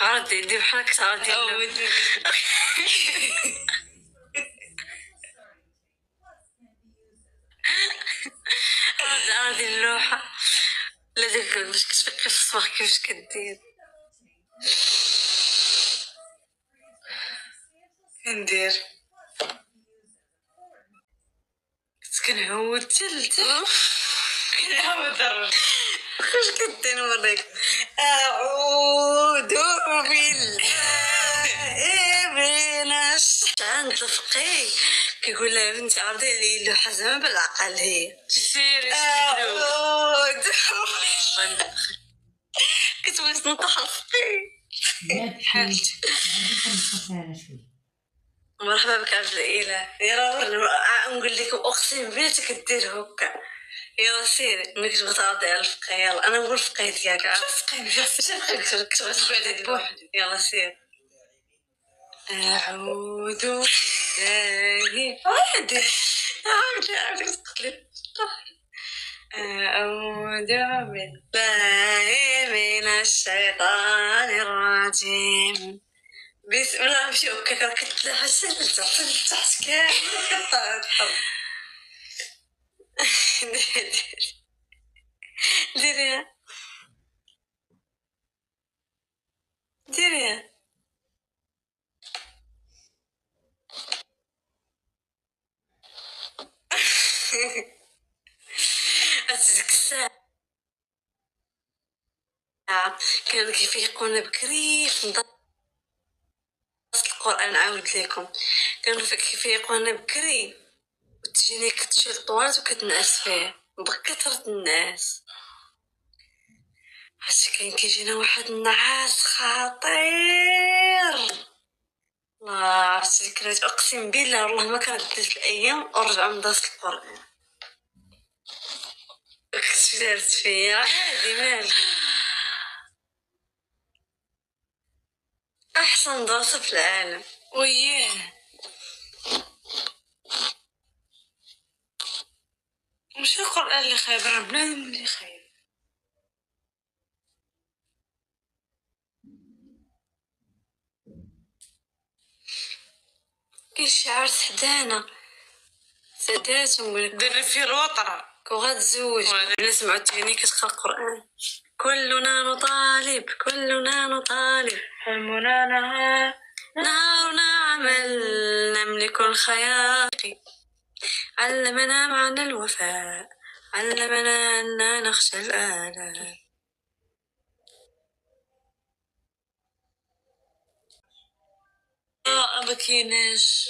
عرضي دي بحالك عرضي عرضي اللوحة لازم باش كتفكر في الصباح كيفاش كدير كندير كنعود تلتا واش كدير نوريك أعوذ بالله عند الفقيه كيقول لها بنتي عرضي لي اللوحة زعما بالعقل هي سيري أعوذ كتبغي تنطح الفقيه حالتي مرحبا بك عبد الاله يلا نقول لكم اقسم بالله كدير هكا يلا سيري ملي كتبغي تعرضي على الفقيه يلا انا نقول الفقيه ديالك الفقيه كتبغي بوحدك يلا سير اعوذ بالله عادي عادي تقتلي أعوذ بالله من الشيطان الرجيم بسم الله مشي هكا كتلاحظ تحت كامل كطاح ديريها ديريها ديك الساعة كانوا كيفيقونا بكري في نضاس القرآن نعاود لكم كانوا كيفيقونا بكري وتجيني كتشيل الطواليت وكتنعس فيه بكثرة الناس عرفتي كان كيجينا واحد النعاس خطير الله عرفتي ذكريات اقسم بالله والله ما كرديت الايام ورجع من درس القران كنت دارت فيا عادي مالك احسن درس في العالم وياه مش القران اللي خايب ربنا اللي خايب كاين شعار سحدانا سادات دير في الوطرة وغتزوج انا سمعت تغني كتقرا القران كلنا نطالب حلمنا نهارنا عمل نملك الخيار علمنا معنى الوفاء علمنا أن نخشى الآلام أبكيناش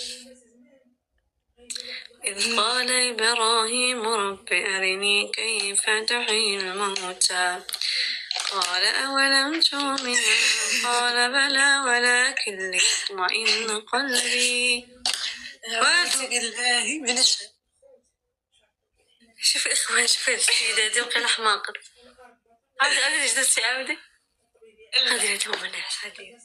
إذ قال إبراهيم رب أرني كيف تحيي الموتى قال أولم تؤمن قال بلى ولكن ليطمئن قلبي أعوذ بالله من الشيطان شوف الإخوان شوف السيدة دي وقيل حماقة عاودي جدتي عاودي هادي هما الناس هادي